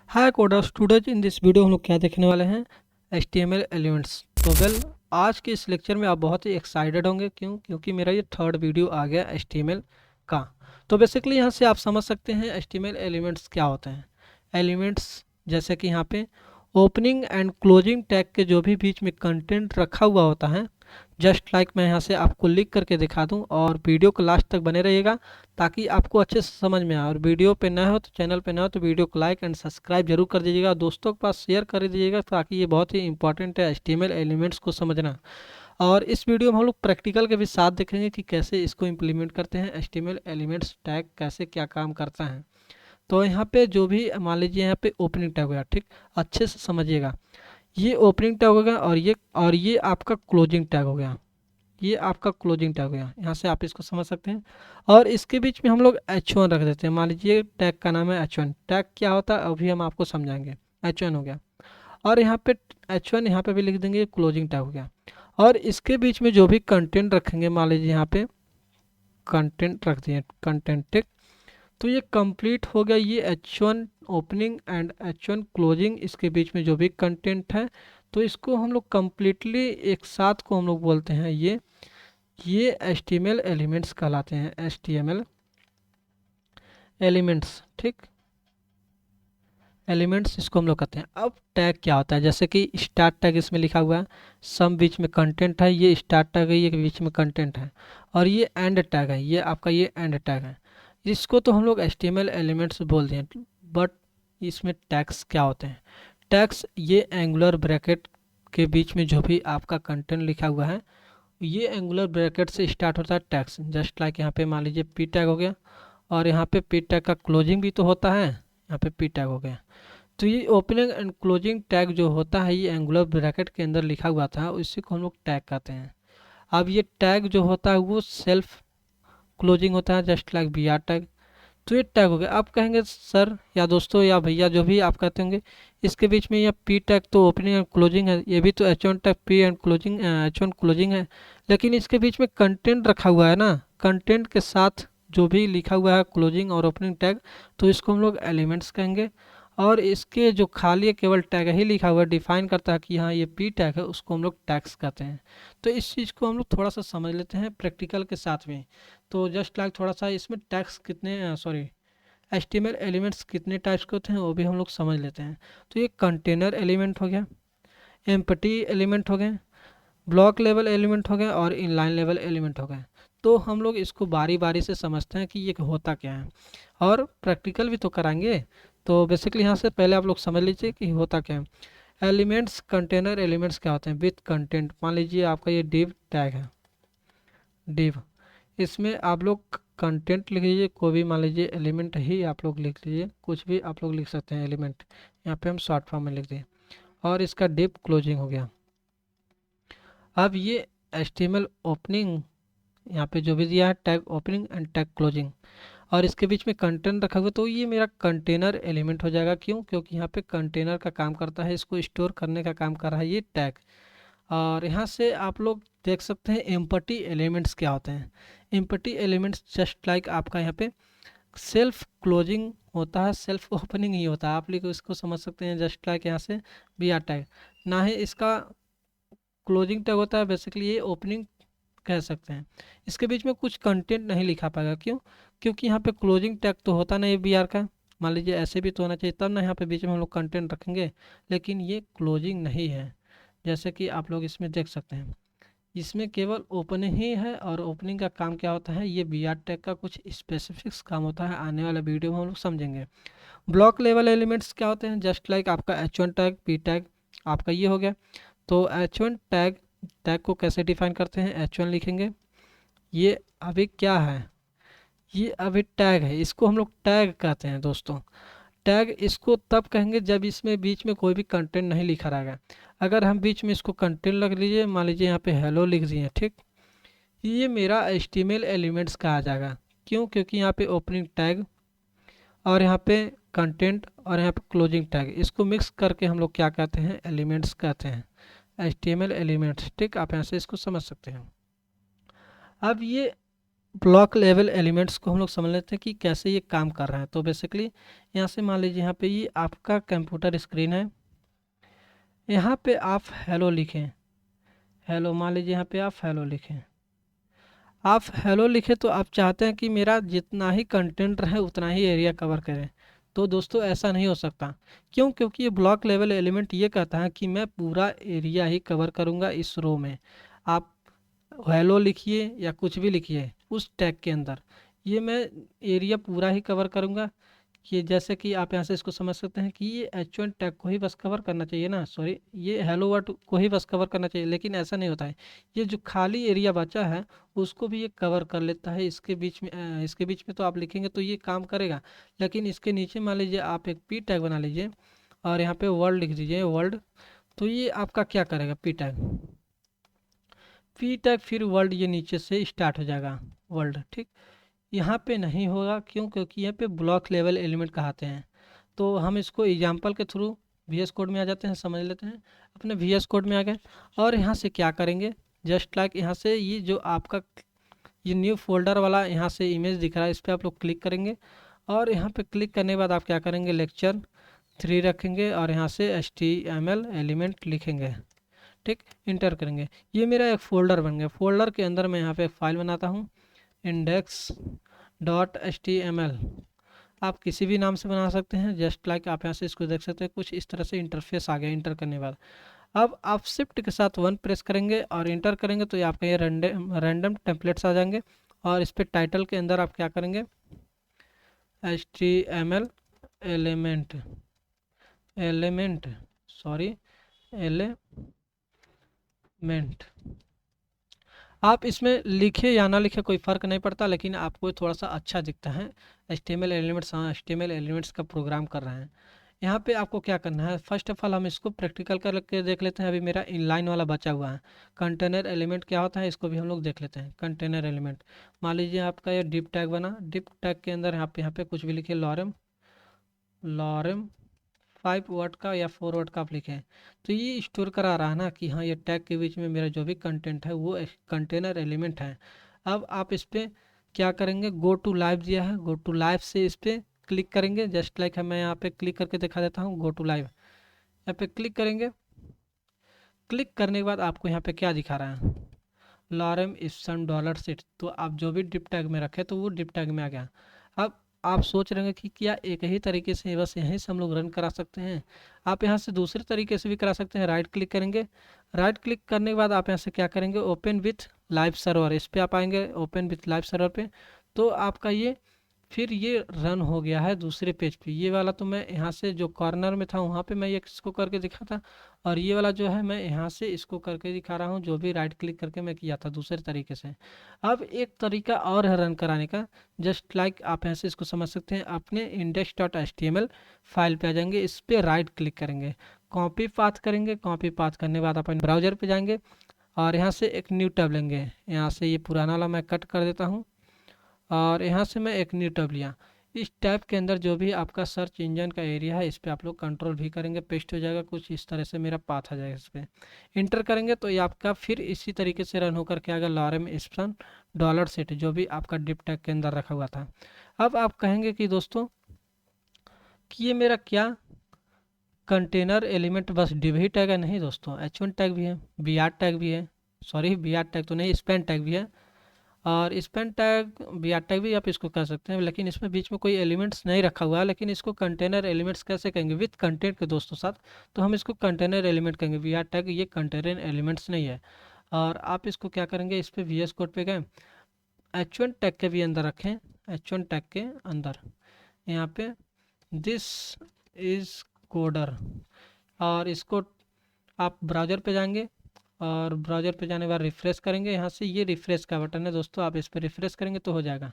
Hi coder student, in this video हम लोग क्या देखने वाले हैं? HTML elements. तो आज के इस लेक्चर में आप बहुत ही एक्साइटेड होंगे। क्योंकि मेरा ये थर्ड वीडियो आ गया HTML का। तो बेसिकली यहाँ से आप समझ सकते हैं HTML एलिमेंट्स क्या होते हैं। एलिमेंट्स जैसे कि यहाँ पे ओपनिंग एंड क्लोजिंग टैग के जो भी बीच में कंटेंट रखा हुआ होता है, जस्ट लाइक मैं यहाँ से आपको लिख करके दिखा दूँ, और वीडियो को लास्ट तक बने रहिएगा ताकि आपको अच्छे से समझ में आए। और वीडियो पे नए हो तो चैनल पे नए हो तो वीडियो को लाइक एंड सब्सक्राइब जरूर कर दीजिएगा, दोस्तों के पास शेयर कर दीजिएगा ताकि ये बहुत ही इंपॉर्टेंट है HTML एलिमेंट्स को समझना। और इस वीडियो में हम लोग प्रैक्टिकल के भी साथ देखेंगे कि कैसे इसको इम्प्लीमेंट करते हैं, HTML एलिमेंट्स टैग कैसे क्या काम करता है। तो यहाँ पे जो भी मान लीजिए यहाँ पे ओपनिंग टैग हो गया, ठीक, अच्छे से समझिएगा। ये ओपनिंग टैग हो गया और ये आपका क्लोजिंग टैग हो गया। ये आपका क्लोजिंग टैग हो गया, यहाँ से आप इसको समझ सकते हैं। और इसके बीच में हम लोग H1 रख देते हैं। मान लीजिए टैग का नाम है H1। टैग क्या होता है अभी हम आपको समझाएंगे। H1 हो गया, और यहाँ पे H1 यहाँ पे भी लिख देंगे, क्लोजिंग टैग हो गया। और इसके बीच में जो भी कंटेंट रखेंगे, मान लीजिए यहाँ पे कंटेंट रख दिए, कंटेंट, ठीक। तो ये कंप्लीट हो गया, ये H1 opening and H1 closing. इसके बीच में जो भी कंटेंट है तो इसको हम लोग कम्प्लीटली एक साथ को हम लोग बोलते हैं ये HTML एलिमेंट्स कहलाते हैं। HTML एलिमेंट्स, ठीक, एलिमेंट्स इसको हम लोग कहते हैं। अब टैग क्या होता है, जैसे कि स्टार्ट टैग इसमें लिखा हुआ है, सम बीच में कंटेंट है, ये स्टार्ट टैग है, ये बीच में कंटेंट है। और ये एंड टैग है, ये आपका ये एंड टैग है। इसको तो हम लोग HTML एलिमेंट्स बोल दें, बट इसमें टैग्स क्या होते हैं? टैग्स ये एंगुलर ब्रैकेट के बीच में जो भी आपका कंटेंट लिखा हुआ है, ये एंगुलर ब्रैकेट से स्टार्ट होता है टैग्स। जस्ट लाइक यहाँ पे मान लीजिए पी टैग हो गया, और यहाँ पे पी टैग का क्लोजिंग भी तो होता है, यहाँ पे पी टैग हो गया। तो ये ओपनिंग एंड क्लोजिंग टैग जो होता है ये एंगुलर ब्रैकेट के अंदर लिखा हुआ था, इसी को हम लोग टैग कहते हैं। अब ये टैग जो होता है वो सेल्फ क्लोजिंग होता है, just like B R tag. तो ये टैग हो गया। आप कहेंगे सर या दोस्तों या भैया जो भी आप कहते होंगे, इसके बीच में यह पी टैग तो ओपनिंग एंड क्लोजिंग है, ये भी तो H1 tag P and closing H1 closing है, लेकिन इसके बीच में कंटेंट रखा हुआ है ना, कंटेंट के साथ जो भी लिखा हुआ है क्लोजिंग और ओपनिंग टैग, तो इसको हम लोग एलिमेंट्स कहेंगे। और इसके जो खाली केवल टैग ही लिखा हुआ है, डिफाइन करता है कि हाँ ये पी टैग है, उसको हम लोग टैग्स कहते हैं। तो इस चीज़ को हम लोग थोड़ा सा समझ लेते हैं प्रैक्टिकल के साथ में। तो जस्ट लाइक थोड़ा सा इसमें टैग्स कितने सॉरी HTML एलिमेंट्स कितने टाइप्स के होते हैं वो भी हम लोग समझ लेते हैं। तो ये कंटेनर एलिमेंट हो गया, एम्पटी एलिमेंट हो गए, ब्लॉक लेवल एलिमेंट हो गए, और इनलाइन लेवल एलिमेंट हो गए। तो हम लोग इसको बारी बारी से समझते हैं कि ये होता क्या है, और प्रैक्टिकल भी तो कराएंगे। तो बेसिकली यहाँ से पहले आप लोग समझ लीजिए कि होता क्या है। एलिमेंट्स, कंटेनर एलिमेंट्स क्या होते हैं? With content. मान लीजिए आपका ये डिव टैग है, डिव, इसमें आप लोग कंटेंट लिख लीजिए, कोई भी मान लीजिए एलिमेंट ही आप लोग लिख लीजिए, कुछ भी आप लोग लिख सकते हैं एलिमेंट, यहाँ पे हम शॉर्ट फॉर्म में लिख दिए। और इसका डिव क्लोजिंग हो गया। अब ये HTML ओपनिंग, यहाँ पे जो भी दिया है tag opening and tag closing, और इसके बीच में कंटेंट रखा हुआ, तो ये मेरा कंटेनर एलिमेंट हो जाएगा। क्यों? क्योंकि यहाँ पे कंटेनर का काम करता है, इसको स्टोर करने का काम कर रहा है ये टैग। और यहाँ से आप लोग देख सकते हैं एम्पटी एलिमेंट्स क्या होते हैं। एम्पटी एलिमेंट्स जस्ट लाइक आपका यहाँ पे सेल्फ क्लोजिंग होता है, सेल्फ ओपनिंग ही होता है। आप लोग इसको समझ सकते हैं जस्ट लाइक यहाँ से बी आर टैग, ना ही इसका क्लोजिंग टैग होता है, बेसिकली ये ओपनिंग कह सकते हैं। इसके बीच में कुछ कंटेंट नहीं लिखा पाएगा। क्यों? क्योंकि यहाँ पे क्लोजिंग टैग तो होता नहीं बी आर का। मान लीजिए ऐसे भी तो होना चाहिए, तब ना यहाँ पे बीच में हम लोग कंटेंट रखेंगे, लेकिन ये क्लोजिंग नहीं है। जैसे कि आप लोग इसमें देख सकते हैं, इसमें केवल ओपनिंग ही है, और ओपनिंग का काम क्या होता है, ये बी आर टैग का कुछ स्पेसिफिक्स काम होता है, आने वाले वीडियो में हम लोग समझेंगे। ब्लॉक लेवल एलिमेंट्स क्या होते हैं? जस्ट लाइक आपका H1 टैग, पी टैग आपका ये हो गया। तो H1 टैग, टैग को कैसे डिफाइन करते हैं? H1 लिखेंगे, ये अभी क्या है, ये अभी टैग है, इसको हम लोग टैग कहते हैं दोस्तों। टैग इसको तब कहेंगे जब इसमें बीच में कोई भी कंटेंट नहीं लिखा रहेगा। अगर हम बीच में इसको कंटेंट लग लीजिए, मान लीजिए यहाँ पे हेलो लिख दिए, ठीक, ये मेरा HTML एलिमेंट्स का आ जाएगा। क्यों? क्योंकि यहाँ पे ओपनिंग टैग, और यहाँ पे कंटेंट, और यहाँ पे क्लोजिंग टैग, इसको मिक्स करके हम लोग क्या कहते हैं? एलिमेंट्स कहते हैं, HTML एलिमेंट्स, ठीक। आप यहाँ से इसको समझ सकते हैं। अब ये ब्लॉक लेवल एलिमेंट्स को हम लोग समझ लेते हैं कि कैसे ये काम कर रहा है। तो बेसिकली यहाँ से मान लीजिए यहाँ पे ये आपका कंप्यूटर स्क्रीन है, यहाँ पे आप हेलो लिखें, हेलो मान लीजिए यहाँ पे आप हेलो लिखें, आप हेलो लिखें तो आप चाहते हैं कि मेरा जितना ही कंटेंट रहे उतना ही एरिया कवर करे। तो दोस्तों ऐसा नहीं हो सकता। क्यों? क्योंकि ये ब्लॉक लेवल एलिमेंट ये कहता है कि मैं पूरा एरिया ही कवर करूँगा इस रो में। आप हेलो लिखिए या कुछ भी लिखिए उस टैग के अंदर, ये मैं एरिया पूरा ही कवर करूँगा। कि जैसे कि आप यहाँ से इसको समझ सकते हैं कि ये H1 टैग को ही बस कवर करना चाहिए ना, सॉरी ये हेलो वर्ड को ही बस कवर करना चाहिए, लेकिन ऐसा नहीं होता है। ये जो खाली एरिया बचा है उसको भी ये कवर कर लेता है। इसके बीच में तो आप लिखेंगे तो ये काम करेगा, लेकिन इसके नीचे मान लीजिए आप एक पी टैग बना लीजिए और यहाँ पे वर्ल्ड लिख दीजिए, वर्ल्ड, तो ये आपका क्या करेगा, पी टैग, पी टैग फिर वर्ल्ड, ये नीचे से स्टार्ट हो जाएगा वर्ल्ड, ठीक। यहाँ पे नहीं होगा, क्यों? क्योंकि यहाँ पे ब्लॉक लेवल एलिमेंट कहते हैं। तो हम इसको एग्जाम्पल के थ्रू VS कोड में आ जाते हैं, समझ लेते हैं। अपने VS कोड में आ गए और यहाँ से क्या करेंगे, जस्ट लाइक यहाँ से ये जो आपका ये न्यू फोल्डर वाला यहाँ से इमेज दिख रहा है, इस पर आप लोग क्लिक करेंगे और यहाँ पे क्लिक करने के बाद आप क्या करेंगे, लेक्चर 3 रखेंगे और यहाँ से HTML एलिमेंट लिखेंगे, ठीक, इंटर करेंगे। ये मेरा एक फ़ोल्डर बन गया। फोल्डर के अंदर मैं यहाँ पे एक फ़ाइल बनाता हूँ, index.html। आप किसी भी नाम से बना सकते हैं, जस्ट लाइक आप यहाँ से इसको देख सकते हैं, कुछ इस तरह से इंटरफेस आ गया इंटर करने के बाद। अब आप शिफ्ट के साथ 1 प्रेस करेंगे और इंटर करेंगे तो ये आपका ये रैंडम टेम्पलेट्स आ जाएंगे। और इस पर टाइटल के अंदर आप क्या करेंगे, HTML element, element sorry element. आप इसमें लिखे या ना लिखे कोई फ़र्क नहीं पड़ता, लेकिन आपको थोड़ा सा अच्छा दिखता है HTML एलिमेंट्स। हाँ, HTML एलिमेंट्स का प्रोग्राम कर रहे हैं। यहाँ पे आपको क्या करना है, फर्स्ट ऑफ ऑल हम इसको प्रैक्टिकल करके देख लेते हैं। अभी मेरा इनलाइन वाला बचा हुआ है। कंटेनर एलिमेंट क्या होता है इसको भी हम लोग देख लेते हैं। कंटेनर एलिमेंट, मान लीजिए आपका ये डिप टैग बना, डिप टैग के अंदर यहाँ पे कुछ भी लिखिए, लॉरम, लॉरम 5 वर्ड का या 4 वर्ड का आप लिखें, तो ये स्टोर करा रहा है ना कि हाँ ये टैग के बीच में मेरा जो भी कंटेंट है वो कंटेनर एलिमेंट है। अब आप इस पर क्या करेंगे, गो टू लाइव दिया है, गो टू लाइव से इस पर क्लिक करेंगे। जस्ट लाइक मैं यहाँ पे क्लिक करके दिखा देता हूँ, गो टू लाइव, यहाँ पे क्लिक करेंगे। क्लिक करने के बाद आपको यहाँ पे क्या दिखा रहा है, लॉरम इप्सन डॉलर सेट। तो आप जो भी डिप टैग में रखे तो वो डिप टैग में आ गया। अब आप सोच रहे हैं कि क्या एक ही तरीके से बस यहीं से हम लोग रन करा सकते हैं? आप यहाँ से दूसरे तरीके से भी करा सकते हैं। राइट क्लिक करेंगे, राइट क्लिक करने के बाद आप यहाँ से क्या करेंगे, ओपन विथ लाइव सर्वर, इस पर आप आएंगे, ओपन विथ लाइव सर्वर पे। तो आपका ये फिर ये रन हो गया है दूसरे पेज पे। ये वाला तो मैं यहाँ से जो कॉर्नर में था वहाँ पे मैं ये इसको करके दिखा था, और ये वाला जो है मैं यहाँ से इसको करके दिखा रहा हूँ, जो भी राइट क्लिक करके मैं किया था दूसरे तरीके से। अब एक तरीका और है रन कराने का, जस्ट लाइक आप यहाँ से इसको समझ सकते हैं। अपने index.html फाइल पे आ जाएंगे, इस पर राइट क्लिक करेंगे, कॉपी पाथ करेंगे, कॉपी पाथ करने के बाद अपन ब्राउजर पे जाएंगे और यहाँ से एक न्यू टैब लेंगे। यहाँ से ये पुराना वाला मैं कट कर देता हूँ और यहाँ से मैं एक न्यू टैब लिया। इस टैब के अंदर जो भी आपका सर्च इंजन का एरिया है इस पर आप लोग कंट्रोल भी करेंगे, पेस्ट हो जाएगा, कुछ इस तरह से मेरा पाथ आ जाएगा। इस पर इंटर करेंगे तो ये आपका फिर इसी तरीके से रन होकर के आएगा, लॉरम इप्सन डॉलर सेट, जो भी आपका डिप टैग के अंदर रखा हुआ था। अब आप कहेंगे कि दोस्तों कि ये मेरा क्या कंटेनर एलिमेंट बस डिव ही टैग है? नहीं दोस्तों, H1 टैग भी है, BR टैग भी है, सॉरी BR टैग तो नहीं, स्पैन टैग भी है, और स्पेन टैग BR टैग भी आप इसको कर सकते हैं। लेकिन इसमें बीच में कोई एलिमेंट्स नहीं रखा हुआ है, लेकिन इसको कंटेनर एलिमेंट्स कैसे कहेंगे, विथ कंटेंट के दोस्तों साथ, तो हम इसको कंटेनर एलिमेंट कहेंगे। BR टैग ये कंटेनर एलिमेंट्स नहीं है। और आप इसको क्या करेंगे, इस पर VS कोड पे गए, H1 टैग के भी अंदर रखें, H1 टैग के अंदर यहाँ पे दिस इज कोडर, और इसको आप ब्राउज़र पे जाएंगे और ब्राउज़र पे जाने के बाद रिफ़्रेश करेंगे। यहाँ से ये रिफ़्रेश का बटन है दोस्तों, आप इस पर रिफ़्रेश करेंगे तो हो जाएगा।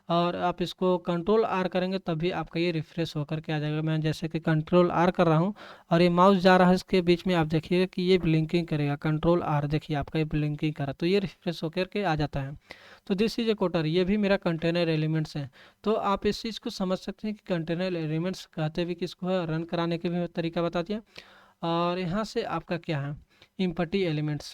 और आप इसको कंट्रोल R करेंगे तभी आपका ये रिफ़्रेश होकर के आ जाएगा। मैं जैसे कि कंट्रोल R कर रहा हूँ और ये माउस जा रहा है इसके बीच में, आप देखिएगा कि ये ब्लिंकिंग करेगा। कंट्रोल R देखिए आपका ये ब्लिंकिंग करा तो ये रिफ़्रेश होकर के आ जाता है। तो दिस इज ए कोटर, ये भी मेरा कंटेनर एलिमेंट्स है। तो आप इस चीज़ को समझ सकते हैं कि कंटेनर एलिमेंट्स कहते भी किसको है, रन कराने के भी तरीका बता दिया। और यहाँ से आपका क्या है, इम्पटी एलिमेंट्स,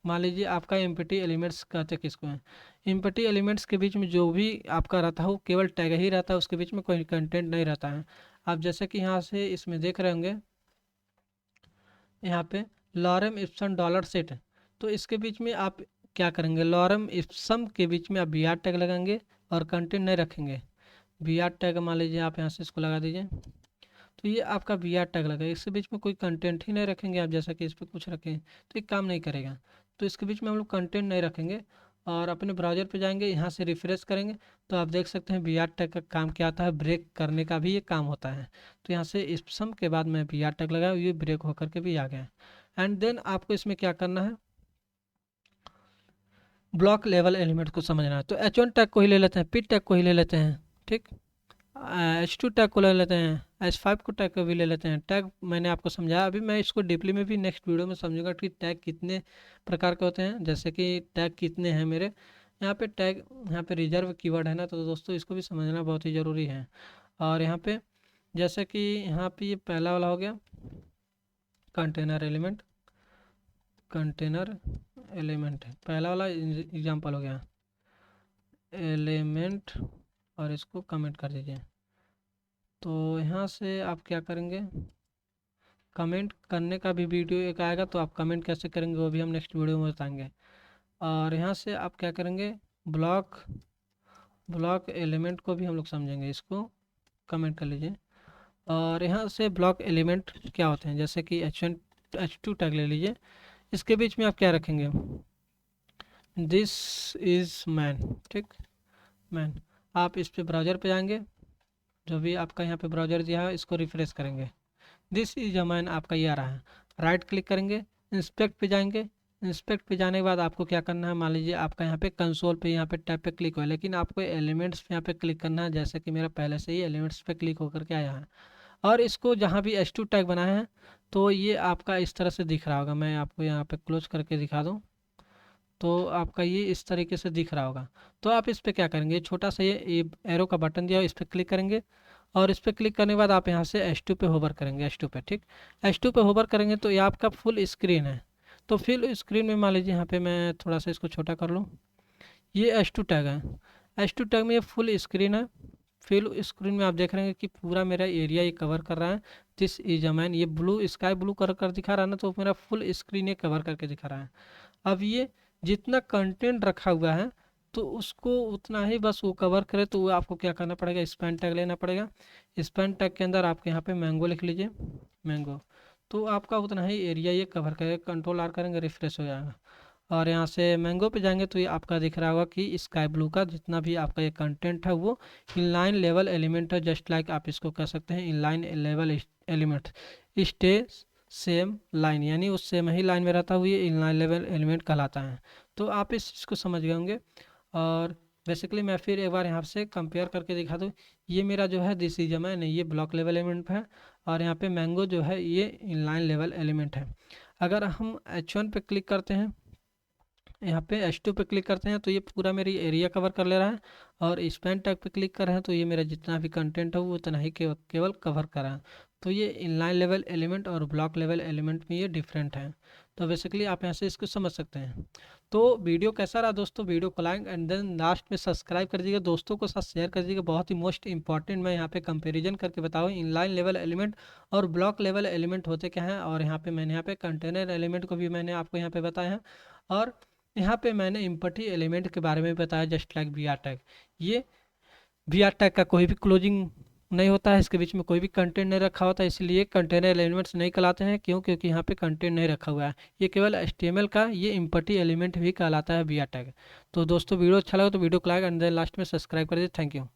मान लीजिए आपका एम्प्टी एलिमेंट्स कहते किसको हैं, एम्प्टी एलिमेंट्स के बीच में जो भी आपका रहता है वो केवल टैग ही रहता है, उसके बीच में कोई कंटेंट नहीं रहता है। आप जैसे कि यहाँ से इसमें देख रहे होंगे, यहाँ पे लॉरम इप्सन डॉलर सेट है, तो इसके बीच में आप क्या करेंगे, लॉरम इप्सम के बीच में आप बी आर टैग लगाएंगे और कंटेंट नहीं रखेंगे। बी आर टैग मान लीजिए आप यहाँ से इसको लगा दीजिए, तो ये आपका बी आर टैग लगा, इसके बीच में कोई कंटेंट ही नहीं रखेंगे आप, जैसा कि इस पर कुछ रखें तो ये काम नहीं करेगा। तो इसके बीच में हम लोग कंटेंट नहीं रखेंगे और अपने ब्राउज़र पे जाएंगे, यहाँ से रिफ्रेश करेंगे तो आप देख सकते हैं बी आर टैग का काम क्या आता है, ब्रेक करने का भी ये काम होता है। तो यहाँ से इस सम के बाद मैं बी आर टैग लगाया, ये ब्रेक होकर के भी आ गया। एंड देन आपको इसमें क्या करना है, ब्लॉक लेवल एलिमेंट को समझना है। तो एच वन टैग को ही ले लेते हैं, पी टैग को ही ले लेते हैं, ठीक, एच टू टैग को ले लेते हैं, एच फाइव को टैग को भी ले लेते हैं। टैग मैंने आपको समझाया, अभी मैं इसको डीपली में भी नेक्स्ट वीडियो में समझूंगा कि टैग कितने प्रकार के होते हैं, जैसे कि टैग कितने हैं मेरे यहाँ पे टैग, यहाँ पे रिजर्व कीवर्ड है ना, तो दोस्तों इसको भी समझना बहुत ही ज़रूरी है। और यहाँ पे जैसे कि यहाँ पे ये पहला वाला हो गया कंटेनर एलिमेंट, कंटेनर एलिमेंट है पहला वाला एग्जांपल हो गया एलिमेंट, और इसको कमेंट कर दीजिए। तो यहाँ से आप क्या करेंगे, कमेंट करने का भी वीडियो एक आएगा, तो आप कमेंट कैसे करेंगे वो भी हम नेक्स्ट वीडियो में बताएंगे। और यहाँ से आप क्या करेंगे, ब्लॉक एलिमेंट को भी हम लोग समझेंगे, इसको कमेंट कर लीजिए। और यहाँ से ब्लॉक एलिमेंट क्या होते हैं, जैसे कि एच टू टैग ले लीजिए, इसके बीच में आप क्या रखेंगे, दिस इज़ मैन, ठीक, मैन। आप इस पे ब्राउज़र पे जाएंगे, जो भी आपका यहाँ पे ब्राउज़र दिया है इसको रिफ्रेश करेंगे, दिस इज अ मैन आपका ये आ रहा है। राइट क्लिक करेंगे, इंस्पेक्ट पे जाएंगे, इंस्पेक्ट पे जाने के बाद आपको क्या करना है, मान लीजिए आपका यहाँ पे कंसोल पे यहाँ पे टैब पे क्लिक हुआ है, लेकिन आपको एलिमेंट्स पे यहाँ पे क्लिक करना है, जैसे कि मेरा पहले से ही एलिमेंट्स पे क्लिक होकर के आया है। और इसको जहाँ भी एच टू टैग बनाया है तो ये आपका इस तरह से दिख रहा होगा, मैं आपको यहाँ पे क्लोज करके दिखा दूँ तो आपका ये इस तरीके से दिख रहा होगा। तो आप इस पर क्या करेंगे, छोटा सा ये एरो का बटन दिया, इस पर क्लिक करेंगे और इस पर क्लिक करने के बाद आप यहाँ से H2 पे होवर करेंगे, H2 पे, ठीक, H2 पे होवर करेंगे तो ये आपका फुल स्क्रीन है। तो फुल स्क्रीन में मान लीजिए यहाँ पे मैं थोड़ा सा इसको छोटा कर लूँ, ये H2 टैग है, H2 टैग में ये फुल स्क्रीन है। फुल स्क्रीन में आप देख रहे हैं कि पूरा मेरा एरिया ये कवर कर रहा है, दिस इज अ मैन, ये ब्लू स्काई ब्लू कर दिखा रहा है ना, तो मेरा फुल स्क्रीन ये कवर करके दिखा रहा है। अब ये जितना कंटेंट रखा हुआ है तो उसको उतना ही बस वो कवर करे, तो वो आपको क्या करना पड़ेगा, स्पैन टैग लेना पड़ेगा। स्पैन टैग के अंदर आपके यहाँ पे मैंगो लिख लीजिए, मैंगो, तो आपका उतना ही एरिया ये कवर करेगा। कंट्रोल आर करेंगे, रिफ्रेश हो जाएगा। और यहाँ से मैंगो पे जाएंगे तो ये आपका दिख रहा होगा कि स्काई ब्लू का जितना भी आपका ये कंटेंट है वो इनलाइन लेवल एलिमेंट है, जस्ट लाइक आप इसको कह सकते हैं inline level element, stay same line, यानी उस सेम ही लाइन में रहता हुआ ये इनलाइन लेवल एलिमेंट कहलाता है। तो आप इस चीज़ को समझ गए होंगे। और बेसिकली मैं फिर एक बार यहाँ से कंपेयर करके दिखा दूँ, ये मेरा जो है दिस इज मैन ये ब्लॉक लेवल एलिमेंट है, और यहाँ पे मैंगो जो है ये इनलाइन लेवल एलिमेंट है। अगर हम H1 पे क्लिक करते हैं, यहाँ पे H2 पे क्लिक करते हैं तो ये पूरा मेरी एरिया कवर कर ले रहा है, और स्पैन टैग पे क्लिक कर रहे हैं तो ये मेरा जितना भी कंटेंट है वो उतना ही केवल कवर कर रहा है। तो ये इनलाइन लेवल एलिमेंट और ब्लॉक लेवल एलिमेंट में ये डिफरेंट है। तो बेसिकली आप यहाँ से इसको समझ सकते हैं। तो वीडियो कैसा रहा दोस्तों, वीडियो को लाइक एंड देन लास्ट में सब्सक्राइब कर दीजिएगा, दोस्तों को साथ शेयर कर दीजिएगा। बहुत ही मोस्ट इंपॉर्टेंट मैं यहाँ पे कंपैरिजन करके बताऊँ इनलाइन लेवल एलिमेंट और ब्लॉक लेवल एलिमेंट होते क्या हैं, और यहाँ पे मैंने यहाँ पे कंटेनर एलिमेंट को भी मैंने आपको यहाँ पे बताया है, और यहाँ पे मैंने इम्पटी एलिमेंट के बारे में बताया, just like B R tag. ये बी आर टैग का कोई भी क्लोजिंग नहीं होता है, इसके बीच में कोई भी कंटेंट नहीं रखा होता है, इसलिए कंटेनर एलिमेंट्स नहीं कहलाते हैं। क्यों? क्योंकि यहाँ पे कंटेंट नहीं रखा हुआ है, ये केवल HTML का ये इम्पटी एलिमेंट भी कहलाता है बी आर टैग। तो दोस्तों वीडियो अच्छा लगा तो वीडियो को लाइक एंड देन लास्ट में सब्सक्राइब कर दीजिए। Thank you.